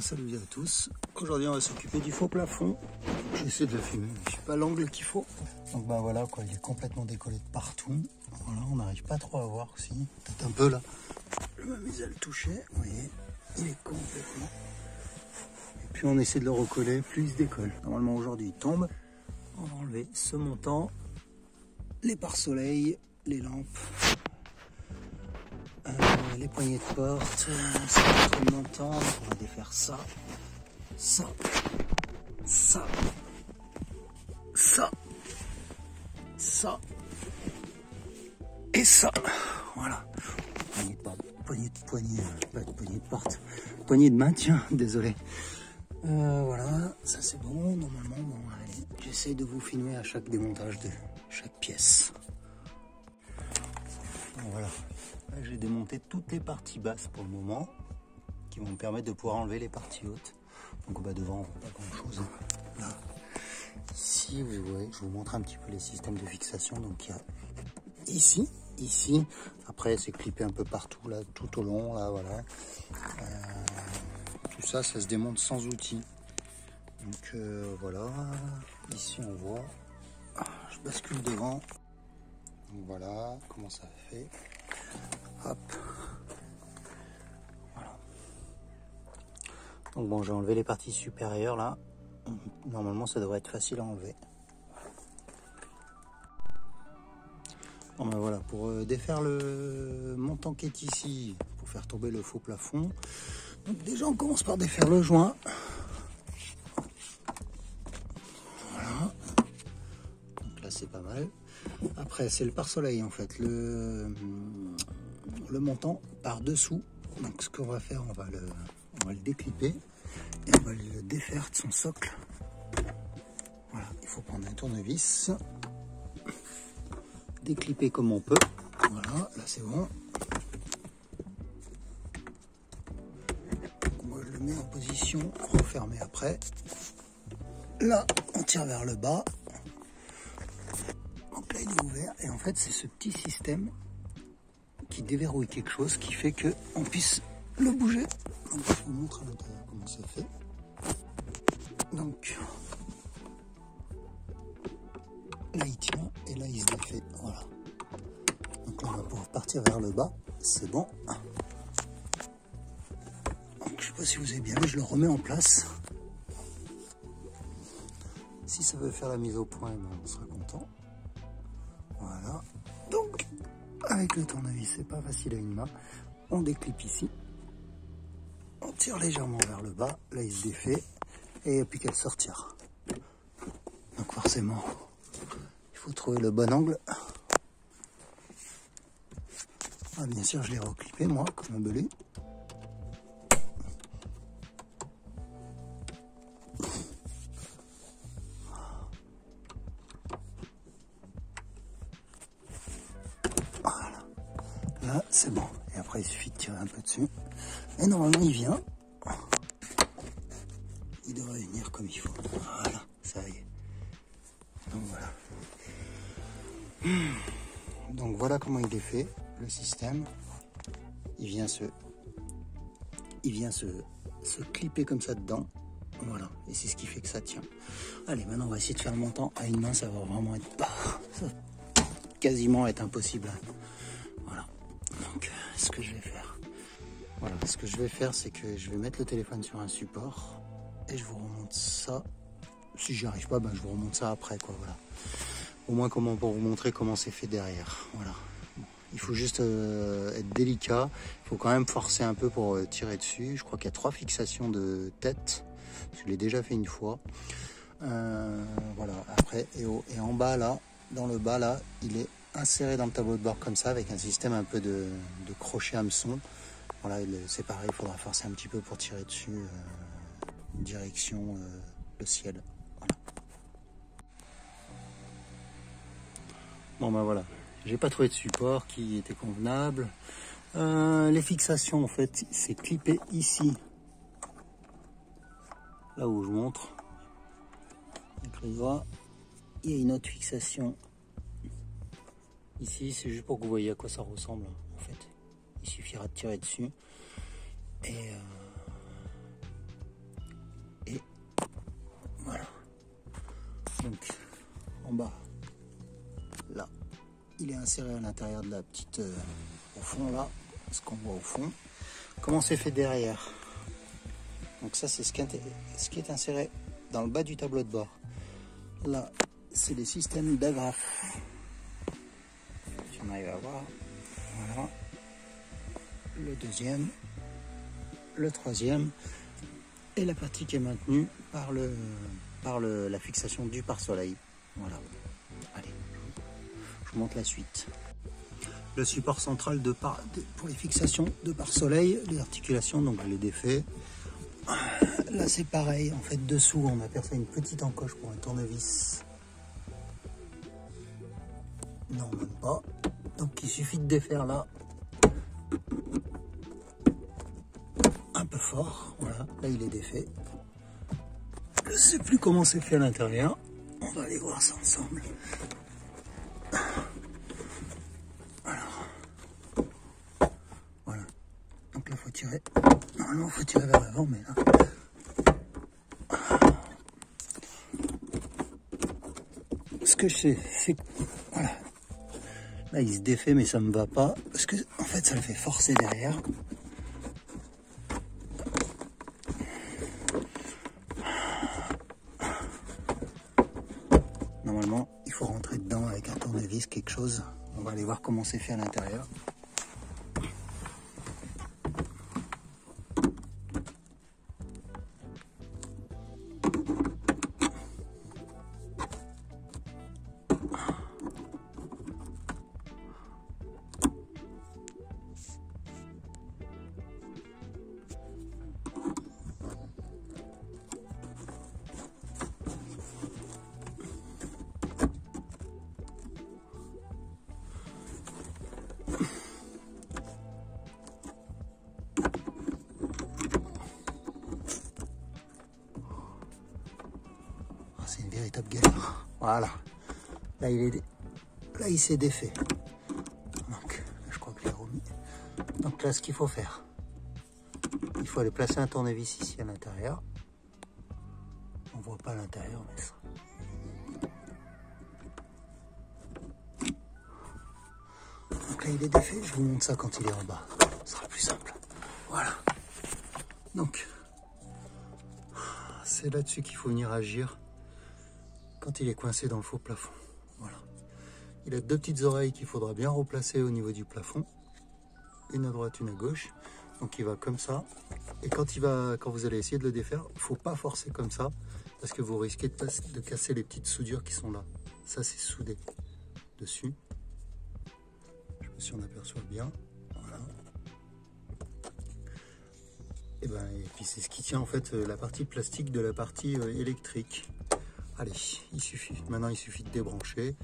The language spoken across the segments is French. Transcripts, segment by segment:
Salut à tous. Aujourd'hui, on va s'occuper du faux plafond. J'essaie de le filmer, mais je n'ai pas l'angle qu'il faut. Donc voilà, quoi, il est complètement décollé de partout. Voilà, on n'arrive pas trop à voir aussi. Peut-être un peu là. Je m'amuse à le toucher. Vous voyez, il est complètement. Et puis on essaie de le recoller, plus il se décolle. Normalement aujourd'hui il tombe. On va enlever ce montant, les pare-soleil, les lampes. Les poignées de porte, c'est le montant, on va défaire ça, ça, ça, ça, ça et ça. Voilà. Poignée de porte, poignée de maintien, désolé. Voilà, ça c'est bon, normalement, bon, allez, j'essaie de vous filmer à chaque démontage de chaque pièce. Bon, voilà. J'ai démonté toutes les parties basses pour le moment, qui vont me permettre de pouvoir enlever les parties hautes. Donc bah, devant, pas grand chose. Là, ici, vous voyez, je vous montre un petit peu les systèmes de fixation. Donc il y a ici. Après, c'est clippé un peu partout, là, tout au long, là, voilà. Tout ça, ça se démonte sans outil. Donc voilà, ici on voit. Je bascule devant. Donc voilà comment ça fait. Hop. Voilà. Donc bon, j'ai enlevé les parties supérieures là. Normalement, ça devrait être facile à enlever. Bon ben voilà, pour défaire le montant qui est ici, pour faire tomber le faux plafond. Donc déjà, on commence par défaire le joint. Voilà. Donc là, c'est pas mal. Après, c'est le pare-soleil en fait. Le montant par dessous. Donc ce qu'on va faire, on va le déclipper et on va le défaire de son socle. Voilà, il faut prendre un tournevis, déclipper comme on peut. Voilà, là c'est bon. Donc moi je le mets en position refermée après. Là, on tire vers le bas. Donc là il est ouvert et en fait c'est ce petit système qui déverrouille quelque chose qui fait que on puisse le bouger. Donc, je vous montre à l'intérieur comment c'est fait. Donc là il tient et là il se défait. Voilà. Donc là on va pouvoir partir vers le bas. C'est bon. Donc je sais pas si vous avez bien vu, je le remets en place. Si ça veut faire la mise au point, ben, on sera content. Voilà. Donc avec le tournevis, c'est pas facile à une main. On déclipe ici. On tire légèrement vers le bas. Là, il se défait. Et il n'y a plus qu'à le sortir. Donc forcément, il faut trouver le bon angle. Ah, bien sûr, je l'ai reclippé, moi, comme un belé. Voilà. Là, c'est bon. Et après, il suffit de tirer un peu dessus. Et normalement, il vient. Il devrait venir comme il faut. Voilà, ça y est. Donc voilà. Donc voilà comment il est fait, le système. Il vient se clipper comme ça dedans. Voilà, et c'est ce qui fait que ça tient. Allez, maintenant on va essayer de faire le montant à une main, ça va vraiment être ça va quasiment être impossible. Voilà. Donc ce que je vais faire. Voilà, ce que je vais faire, c'est que je vais mettre le téléphone sur un support et je vous remonte ça. Si j'y arrive pas, ben je vous remonte ça après, quoi. Voilà. Au moins pour vous montrer comment c'est fait derrière. Voilà. Bon, il faut juste être délicat. Il faut quand même forcer un peu pour tirer dessus. Je crois qu'il y a 3 fixations de tête. Je l'ai déjà fait une fois. Voilà. Après, et en bas là, dans le bas là, il est inséré dans le tableau de bord comme ça, avec un système un peu de crochet hameçon. Voilà, c'est pareil, il faudra forcer un petit peu pour tirer dessus, direction le ciel. Voilà. Bon ben voilà, j'ai pas trouvé de support qui était convenable. Les fixations en fait, c'est clippé ici, là où je montre. Avec le doigt, il y a une autre fixation ici, c'est juste pour que vous voyez à quoi ça ressemble en fait. Il suffira de tirer dessus et il est inséré à l'intérieur de la petite, au fond là, ce qu'on voit au fond. Comment c'est fait derrière? Donc ça c'est ce qui est inséré dans le bas du tableau de bord. Là, c'est les systèmes d'agrafes. Si on arrive à voir, voilà. Le deuxième, le troisième, et la partie qui est maintenue par la fixation du pare-soleil. Voilà. Allez, je vous montre la suite. Le support central pour les fixations de pare-soleil, les articulations, donc je l'ai défait. Là c'est pareil, en fait dessous on a percé une petite encoche pour un tournevis. Non, même pas. Donc il suffit de défaire là. Un peu fort, voilà, là il est défait. Je sais plus comment c'est fait à l'intérieur. On va aller voir ça ensemble. Alors, voilà. Donc là faut tirer. Normalement faut tirer vers l'avant, mais là. Ce que je sais, c'est que voilà. Là il se défait mais ça me va pas. Parce que en fait ça le fait forcer derrière. Normalement, il faut rentrer dedans avec un tournevis, quelque chose. On va aller voir comment c'est fait à l'intérieur. C'est une véritable galère. Voilà. Là, il s'est défait. Donc, je crois que je l'ai remis. Donc là, ce qu'il faut faire, il faut aller placer un tournevis ici à l'intérieur. On voit pas l'intérieur, mais ça. Donc là, il est défait. Je vous montre ça quand il est en bas. Ce sera plus simple. Voilà. Donc, c'est là-dessus qu'il faut venir agir. Quand il est coincé dans le faux plafond. Voilà. Il a deux petites oreilles qu'il faudra bien replacer au niveau du plafond. Une à droite, une à gauche. Donc il va comme ça. Et quand vous allez essayer de le défaire, il ne faut pas forcer comme ça. Parce que vous risquez de casser les petites soudures qui sont là. Ça c'est soudé dessus. Je sais pas si on aperçoit bien. Voilà. Et puis c'est ce qui tient en fait la partie plastique de la partie électrique. Allez, maintenant il suffit de débrancher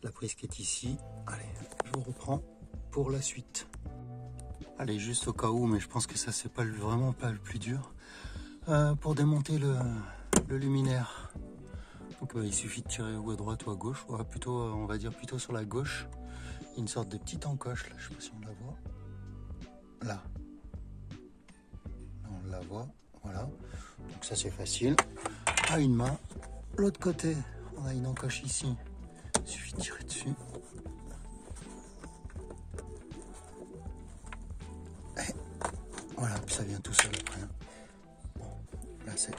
la prise qui est ici. Allez, je vous reprends pour la suite. Allez, juste au cas où, mais je pense que ça c'est vraiment pas le plus dur. Pour démonter le luminaire, donc il suffit de tirer ou à droite ou à gauche, ou plutôt, on va dire plutôt sur la gauche. Il y a une sorte de petite encoche là, je sais pas si on la voit. Là, on la voit, voilà. Donc ça c'est facile. À une main. L'autre côté, on a une encoche ici. Il suffit de tirer dessus. Et voilà, puis ça vient tout seul après. Bon, là c'est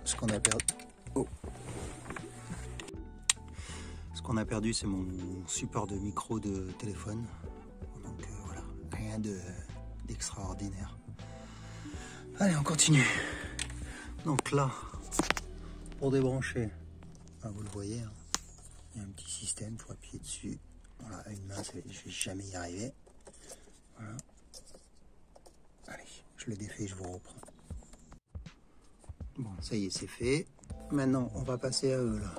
ce qu'on a perdu. Oh. Ce qu'on a perdu, c'est mon support de micro de téléphone. Donc voilà, rien d'extraordinaire. Allez, on continue. Donc là, pour débrancher, vous le voyez, hein, il y a un petit système, il faut appuyer dessus. Voilà, à une main, je ne vais jamais y arriver. Voilà. Allez, je le défais, je vous reprends. Bon, ça y est, c'est fait. Maintenant, on va passer à eux là.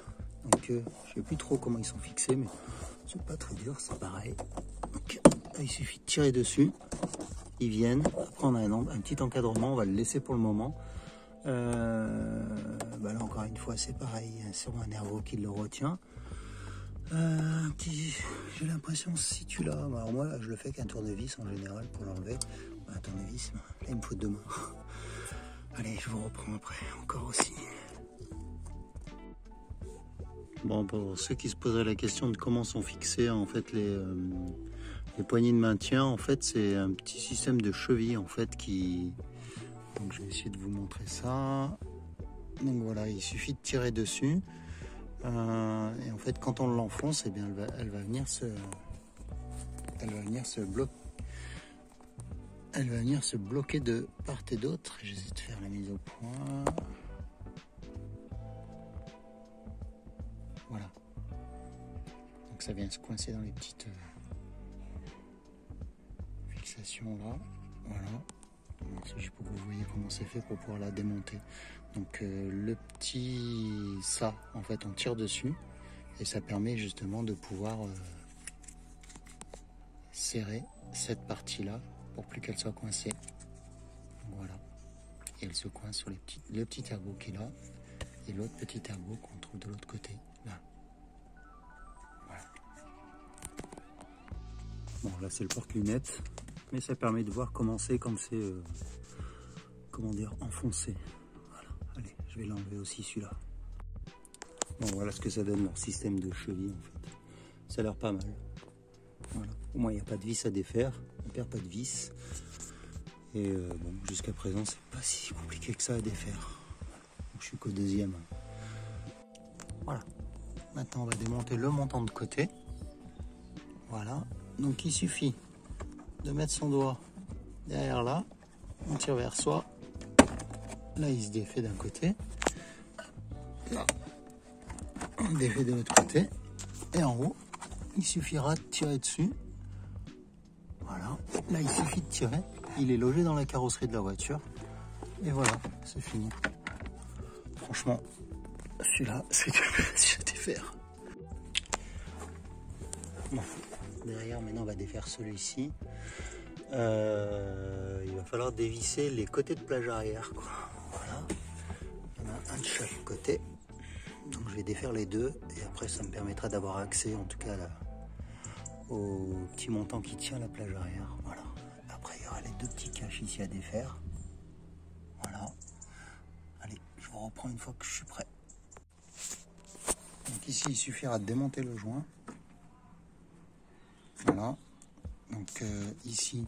Donc, je ne sais plus trop comment ils sont fixés, mais c'est pas très dur, c'est pareil. Donc, là, il suffit de tirer dessus. Ils viennent. Après, on a un petit encadrement, on va le laisser pour le moment. Là encore une fois c'est pareil, c'est un nerveux qui le retient. J'ai l'impression se situe là. Alors moi je le fais qu'un tournevis en général pour l'enlever. Un tournevis, là il me faut deux mains. Allez, je vous reprends après, encore aussi. Bon, pour ceux qui se poseraient la question de comment sont fixées en fait les poignées de maintien, en fait c'est un petit système de cheville en fait qui... Donc je vais essayer de vous montrer ça. Donc voilà, il suffit de tirer dessus et en fait quand on l'enfonce, eh bien elle va venir se bloquer. Elle va venir se bloquer de part et d'autre. J'essaie de faire la mise au point. Voilà. Donc ça vient se coincer dans les petites fixations là. Voilà. Donc, c'est juste pour que vous voyez comment c'est fait pour pouvoir la démonter. Donc le petit ça, en fait, on tire dessus et ça permet justement de pouvoir serrer cette partie-là pour plus qu'elle soit coincée. Donc, voilà. Et elle se coince sur le petit ergot qui est là et l'autre petit ergot qu'on trouve de l'autre côté. Là. Voilà. Bon, là c'est le porte-lunettes, mais ça permet de voir comment c'est quand c'est, comment dire, enfoncé. Voilà. Allez, je vais l'enlever aussi celui-là. Bon, voilà ce que ça donne leur système de cheville en fait. Ça a l'air pas mal. Voilà. Au moins il n'y a pas de vis à défaire, on ne perd pas de vis. Et bon, jusqu'à présent c'est pas si compliqué que ça à défaire. Donc, je suis qu'au deuxième. Voilà. Maintenant on va démonter le montant de côté. Voilà. Donc il suffit de mettre son doigt derrière là, on tire vers soi. Là il se défait d'un côté. Là, on le défait de l'autre côté. Et en haut, il suffira de tirer dessus. Voilà. Là il suffit de tirer. Il est logé dans la carrosserie de la voiture. Et voilà, c'est fini. Franchement, celui-là, c'est du plaisir à défaire. Bon, derrière, maintenant, on va défaire celui-ci. Il va falloir dévisser les côtés de plage arrière, quoi. Voilà. Il y en a un de chaque côté. Donc, je vais défaire les deux. Et après, ça me permettra d'avoir accès, en tout cas, au petit montant qui tient la plage arrière. Voilà. Après, il y aura les deux petits caches ici à défaire. Voilà. Allez, je vous reprends une fois que je suis prêt. Donc ici, il suffira de démonter le joint. Voilà. Donc ici,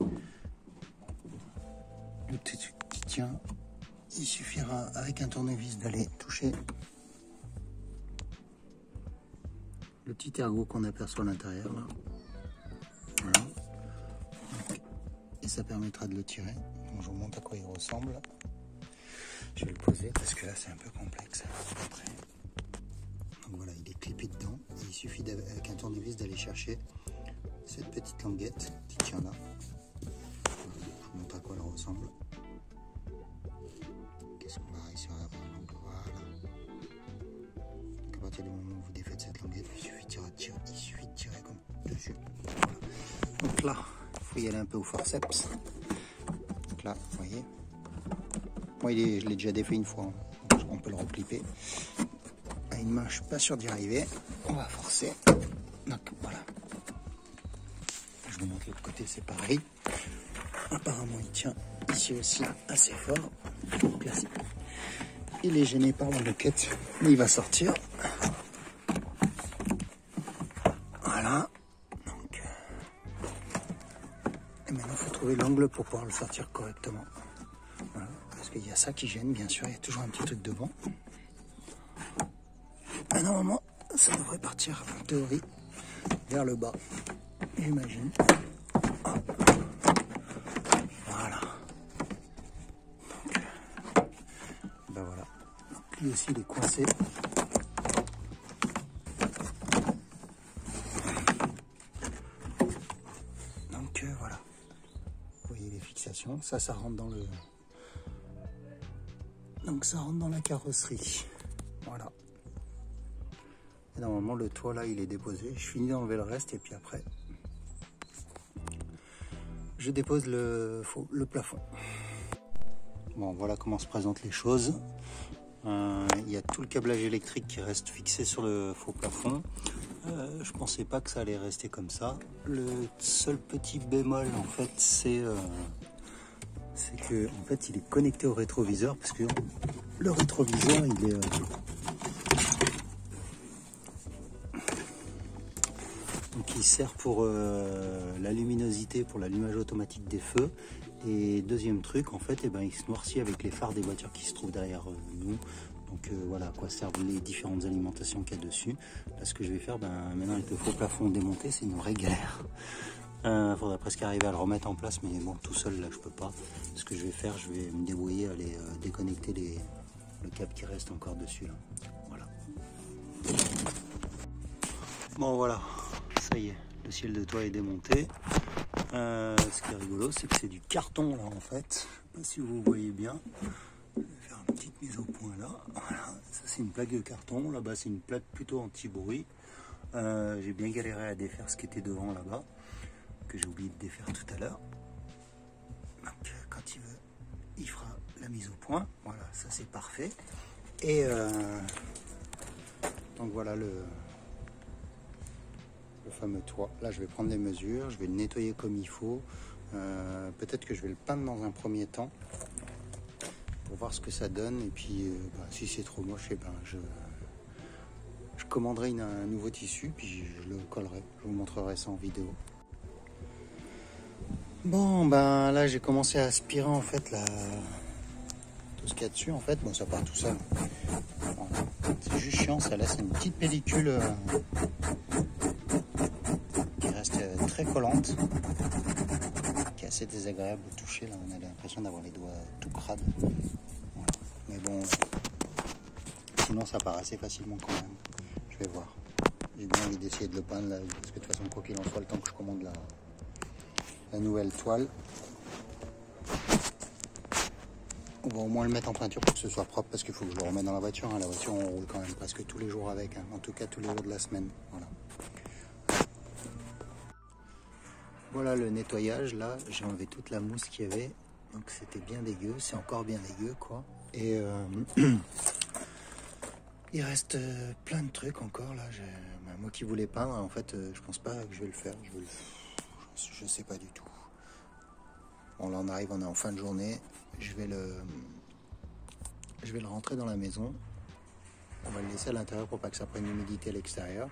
le petit truc qui tient, il suffira avec un tournevis d'aller toucher le petit ergot qu'on aperçoit à l'intérieur. Voilà. Donc, et ça permettra de le tirer. Donc, je vous montre à quoi il ressemble. Je vais le poser parce que là c'est un peu complexe. Donc voilà, il est clippé dedans. Et il suffit avec un tournevis d'aller chercher cette petite languette qui tient là. Je vous montre à quoi elle ressemble. Qu'est-ce qu'on va réussir à avoir? Donc voilà. Donc à partir du moment où vous défaites cette languette, il suffit de tirer comme dessus. Voilà. Donc là, il faut y aller un peu au forceps. Donc là, vous voyez. Moi, je l'ai déjà défait une fois, donc on peut le reclipper. À une main, je suis pas sûr d'y arriver. On va forcer. Donc voilà. Je vous montre l'autre côté, c'est pareil. Apparemment, il tient ici aussi assez fort. Donc là, il est gêné par la moquette, mais il va sortir. Voilà. Donc, et maintenant, il faut trouver l'angle pour pouvoir le sortir correctement. Voilà. Parce qu'il y a ça qui gêne, bien sûr, il y a toujours un petit truc devant. Et normalement, ça devrait partir en théorie vers le bas, j'imagine. Voilà. Donc, ben voilà. Donc, lui aussi, il est coincé. Donc voilà. Vous voyez les fixations, ça rentre dans le... Donc ça rentre dans la carrosserie. Voilà. Et normalement le toit là il est déposé. Je finis d'enlever le reste et puis après je dépose le plafond. Bon, voilà comment se présentent les choses. Il y a tout le câblage électrique qui reste fixé sur le faux plafond. Je pensais pas que ça allait rester comme ça. Le seul petit bémol en fait c'est que en fait il est connecté au rétroviseur, parce que le rétroviseur il est il sert pour la luminosité, pour l'allumage automatique des feux. Et deuxième truc, en fait, il se noircit avec les phares des voitures qui se trouvent derrière nous. Donc voilà à quoi servent les différentes alimentations qu'il y a dessus. Là, ce que je vais faire, maintenant avec le faux plafond démonté, c'est une vraie galère. Faudrait presque arriver à le remettre en place, mais bon, tout seul là je peux pas. Ce que je vais faire, je vais me débrouiller à aller déconnecter le câble qui reste encore dessus là. Voilà. Bon voilà, ça y est, le ciel de toit est démonté. Ce qui est rigolo, c'est que c'est du carton là en fait. Je sais pas si vous voyez bien. Je vais faire une petite mise au point là. Voilà, ça c'est une plaque de carton. Là-bas c'est une plaque plutôt anti-bruit. J'ai bien galéré à défaire ce qui était devant là-bas, que j'ai oublié de défaire tout à l'heure. Donc quand il veut, il fera la mise au point. Voilà, ça c'est parfait. Et donc voilà le fameux toit. Là je vais prendre les mesures, je vais le nettoyer comme il faut. Peut-être que je vais le peindre dans un premier temps pour voir ce que ça donne. Et puis si c'est trop moche, je commanderai un nouveau tissu, puis je le collerai. Je vous montrerai ça en vidéo. Bon, là j'ai commencé à aspirer en fait tout ce qu'il y a dessus en fait. Bon, ça part tout seul. Bon, c'est juste chiant, ça laisse une petite pellicule qui reste très collante, qui est assez désagréable au toucher. Là, on a l'impression d'avoir les doigts tout crades. Voilà. Mais bon, sinon ça part assez facilement quand même. Je vais voir. J'ai bien envie d'essayer de le peindre là, parce que de toute façon, quoi qu'il en soit, le temps que je commande la nouvelle toile, on va au moins le mettre en peinture pour que ce soit propre, parce qu'il faut que je le remette dans la voiture. La voiture, on roule quand même presque tous les jours avec, en tout cas tous les jours de la semaine. Voilà le nettoyage. Là, j'ai enlevé toute la mousse qu'il y avait, donc c'était bien dégueu, c'est encore bien dégueu quoi. Et il reste plein de trucs encore là. Moi qui voulais peindre, en fait, je pense pas que je vais le faire. Je sais pas du tout. Bon, là on arrive, on est en fin de journée. Je vais le rentrer dans la maison. On va le laisser à l'intérieur pour pas que ça prenne l'humidité à l'extérieur.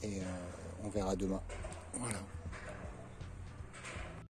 Et on verra demain. Voilà.